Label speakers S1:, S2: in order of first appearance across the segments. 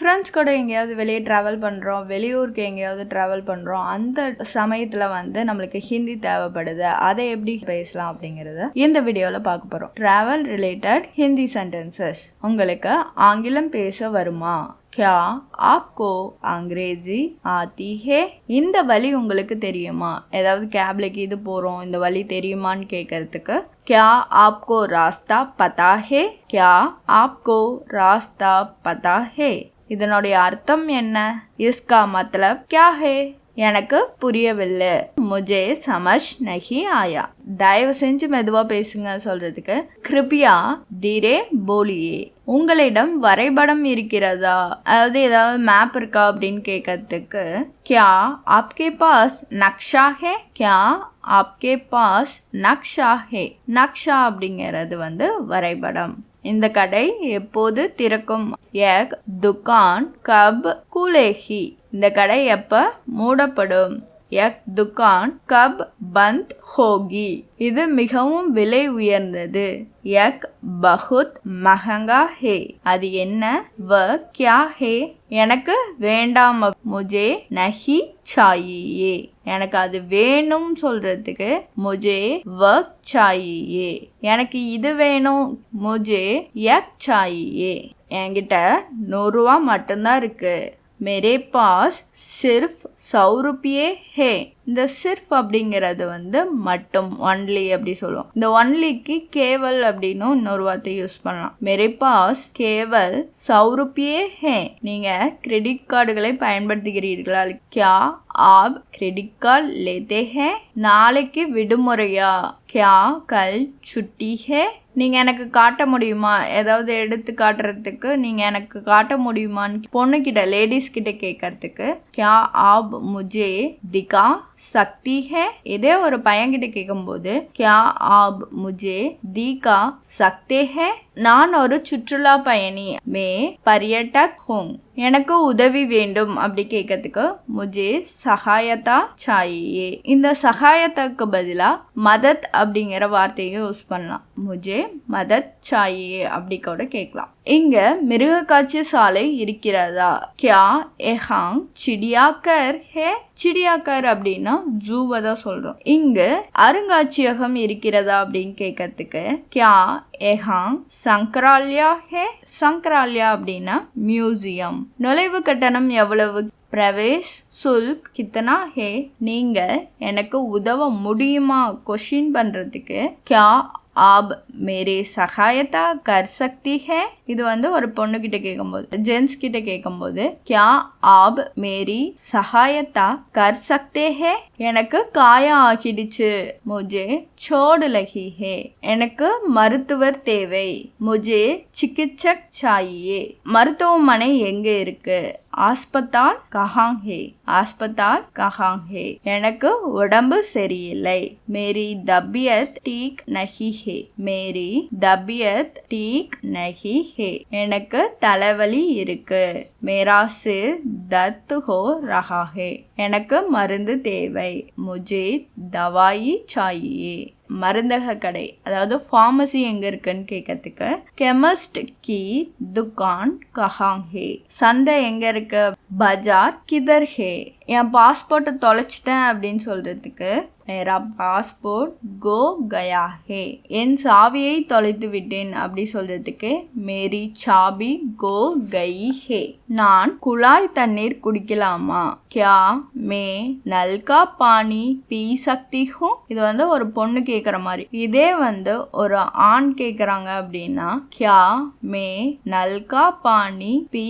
S1: Friends கூட எங்கேயாவது வெளியே ட்ராவல் பண்ணுறோம், வெளியூருக்கு எங்கேயாவது ட்ராவல் பண்ணுறோம், அந்த சமயத்தில் வந்து நம்மளுக்கு ஹிந்தி தேவைப்படுது. அதை எப்படி பேசலாம் அப்படிங்கிறத இந்த வீடியோவில் பார்க்க போகிறோம். Travel related Hindi sentences. உங்களுக்கு ஆங்கிலம் பேச வருமா? क्या आपको अंग्रेजी आती है? இந்த வழி உங்களுக்கு தெரியுமா? ஏதாவது கேப்லக்கு இது போகிறோம், இந்த வழி தெரியுமான்னு கேட்கறதுக்கு क्या आपको रास्ता पता है? क्या आपको रास्ता पता है? இதனுடைய அர்த்தம் என்ன? इसका मतलब क्या है? எனக்கு புரியவில்லை. முஜே சமஜ் நஹி ஆயா. தயவு செஞ்சு மெதுவா பேசுங்க சொல்றதுக்கு கிருபியா தீரே போலியே. உங்களிடம் வரைபடம் இருக்கிறதா, அதாவது ஏதாவது மேப் இருக்கா அப்படின்னு கேட்கறதுக்கு क्या आपके पास नक्शा है? क्या आपके पास नक्शा है? நக்ஷா அப்படிங்கிறது வந்து வரைபடம். இந்த கடை எப்போது திறக்கும்? एक दुकान कब खुलेगी? இந்த கடை எப்ப மூடப்படும்? एक दुकान कब बंद होगी? இது மிகவும் விலை உயர்ந்தது. एक बहुत महंगा है. அது என்ன? वह क्या है? எனக்கு வேண்டாம். मुझे नहीं चाहिए. எனக்கு அது வேணும் சொல்றதுக்கு मुझे वह चाहिए. எனக்கு இது வேணும். मुझे यह चाहिए. என்கிட்ட 100 ரூபா மட்டும்தான் இருக்கு. मेरे पास सिर्फ 100 रुपये है. இந்த சிர்ஃப் அப்படிங்கிறது வந்து மட்டும், ஒன்லி அப்படி சொல்லுவோம். இந்த ஒன்லிக்கு கேவல் அப்படின்னு இன்னொரு வார்த்தை யூஸ் பண்ணலாம். मेरे पास केवल 100 रुपये है. நீங்க கிரெடிட் கார்டுகளை பயன்படுத்துகிறீர்களா? क्या आप क्रेडिट कार्ड लेते हैं? நாளைக்கு விடுமுறையா? क्या कल छुट्टी है? நீங்க எனக்கு காட்ட முடியுமா? ஏதாவது எடுத்து காட்டுறதுக்கு நீங்க எனக்கு காட்ட முடியுமான்னு பொண்ணுகிட்ட, லேடிஸ் கிட்ட கேட்கறதுக்கு क्या आप मुझे दिखा सकती है? இதே ஒரு பையன்கிட்ட கேட்கும்போது क्या आप मुझे दिखा सकते हैं? நான் ஒரு சுற்றுலா பயணி. मैं पर्यटक हूँ. எனக்கு உதவி வேண்டும் அப்படி கேட்கறதுக்கு मुझे सहायता चाहिए. இந்த சகாயத்துக்கு பதிலா மதத் அப்படிங்கிற வார்த்தையை யூஸ் பண்ணலாம். मुझे மதத் चाहिए அப்படி கூட கேட்கலாம். இங்க மிருக காட்சி சாலை இருக்கிறதா? क्या यहाँ चिड़ियाघर है? चिड़ियाघर அப்படின்னா ஜூவை தான் சொல்றோம். இங்கு அருங்காட்சியகம் இருக்கிறதா அப்படின்னு கேட்கறதுக்கு क्या यहाँ संग्रहालय है? संग्रहालय அப்படின்னா மியூசியம். நுழைவு கட்டணம் எவ்வளவு? பிரவேஷ் சுல்க் கித்தனா ஹே? நீங்க எனக்கு உதவ முடியுமா கொஸ்டின் பண்றதுக்கு क्या आप मेरे सहायता कर सकती है? இது வந்து ஒரு பொண்ணு கிட்ட கேட்கும்போது, ஜென்ஸ் கிட்ட கேட்கும்போது क्या आप मेरी सहायता कर सकते हैं? எனக்கு காயம் ஆகிடுச்சு. मुझे चोट लगी है. எனக்கு மருத்துவர் தேவை. मुझे चिकित्सक चाहिए. மருத்துவமனை எங்க இருக்கு? ஆஸ்பத்தால் கஹாங் ஹே. ஆஸ்பத்தால் கஹாங் ஹே. எனக்கு உடம்பு சரியில்லை. மேரி தபியத் டீக் நஹி ஹே. மேரி தபியத் டீக் நஹி ஹே. எனக்கு தலைவலி இருக்கு. மேரா சிர் தர்த் ஹோ ரஹா ஹே. எனக்கு மருந்து தேவை. முஜே தவாயி சாயியே. மருந்தக கடை, அதாவது ஃபார்மசி எங்க இருக்குன்னு கேட்கறதுக்கு கெமிஸ்ட் கி துகான் கஹாங் ஹே. சந்தை எங்க இருக்கு? பஜார் கிதர் ஹே. என் பாஸ்போர்ட்டை தொலைச்சிட்டேன் அப்படின்னு சொல்றதுக்கு मेरा पासपोर्ट गो गया है. என் சாவியை தொலைத்து விட்டேன் அப்படி சொல்றதுக்கு मेरी चाबी गो गई है. நான் குழாய் தண்ணீர் குடிக்கலாமா? क्या मैं नल का पानी पी सकती हूँ? இது வந்து ஒரு பொண்ணு கேட்குற மாதிரி. இதே வந்து ஒரு ஆண் கேட்குறாங்க அப்படின்னா क्या मैं नल का पानी पी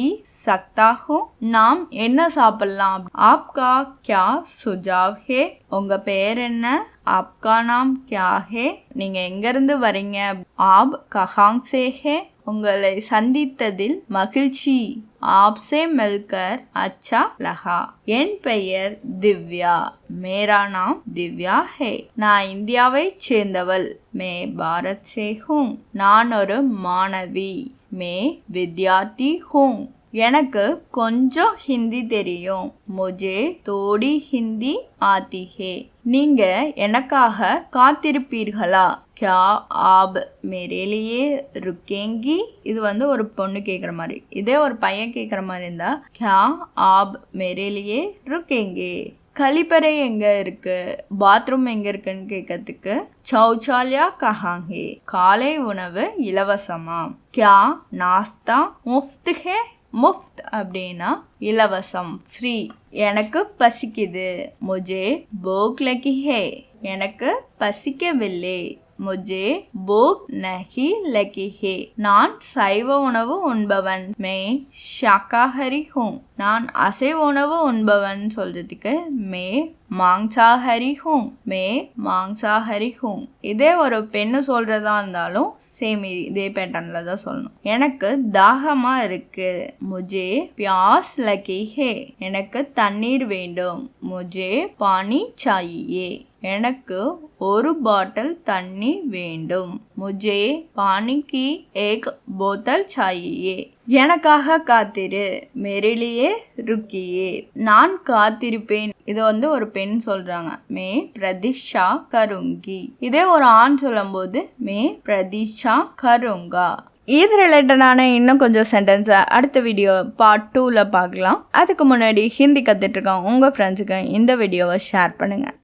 S1: सकता हूँ? நாம் என்ன சாப்பிடலாம்? आपका क्या सुझाव है? உங்க பேர் என்ன? आपका नाम क्या है? நீங்க எங்க இருந்து வரீங்க? आप कहाँ से है? உங்களை சந்தித்ததில் மகிழ்ச்சி. आपसे मिलकर अच्छा लगा. என் பெயர் திவ்யா. मेरा नाम दिव्या है. நான் இந்தியாவை சேர்ந்தவள். मैं भारत से हूँ. நான் ஒரு மாணவி. मैं विद्यार्थी हूँ. எனக்கு கொஞ்சம் ஹிந்தி தெரியும். முஜே தோடி ஹிந்தி ஆத்தி ஹே. நீங்க எனக்காக காத்திருப்பீர்களா? क्या आप मेरे लिए रुकेंगी? இது வந்து ஒரு பொண்ணு கேட்குற மாதிரி. இதே ஒரு பையன் கேட்குற மாதிரி இருந்தா क्या आप मेरे लिए रुकेंगे? கழிப்பறை எங்க இருக்கு, பாத்ரூம் எங்க இருக்குன்னு கேட்கறதுக்கு சௌச்சாலயா கஹாங்கே? காலை உணவு இலவசமா? क्या नाश्ता मुफ्त है? முஃப்த் அப்படின்னா இலவசம், ஃப்ரீ. எனக்கு பசிக்குது, முஜே போக் லகி ஹே. எனக்கு பசிக்கவில்லை, முஜே போக் நஹி லகி ஹே. நான் சைவ உணவு உண்பவன், மே ஷாகாஹரி ஹூம். நான் அசைவ உணவு உண்பவன் சொல்றதுக்கு மே மாங்சாஹரி ஹூம், மே மாங்சாஹரி ஹூம். இதே ஒரு பெண்ணு சொல்றதா இருந்தாலும் சேம் இதே பேட்டர்ன்ல தான் சொல்லணும். எனக்கு தாகமா இருக்கு, முஜே பியாஸ் லகி ஹே. எனக்கு தண்ணீர் வேண்டும், முஜே பானி சாயியே. எனக்கு ஒரு பாட்டில் தண்ணி வேண்டும், முஜே பானி கி ஏக் போத்தல் சாயியே. எனக்காக காத்திரு, மெரிலியே ருக்கியே. நான் காத்திருப்பேன். இது வந்து ஒரு பெண் சொல்றாங்க, மே பிரதிஷா கருங்கி. இதே ஒரு ஆண் சொல்லும் போது மே பிரதிஷா கருங்கா. இது ரிலேட்டடான இன்னும் கொஞ்சம் சென்டென்ஸை அடுத்த வீடியோ பார்ட் 2ல பார்க்கலாம். அதுக்கு முன்னாடி ஹிந்தி கற்றுட்டு இருக்கோம் உங்கள் ஃப்ரெண்ட்ஸுக்கு இந்த வீடியோவை ஷேர் பண்ணுங்கள்.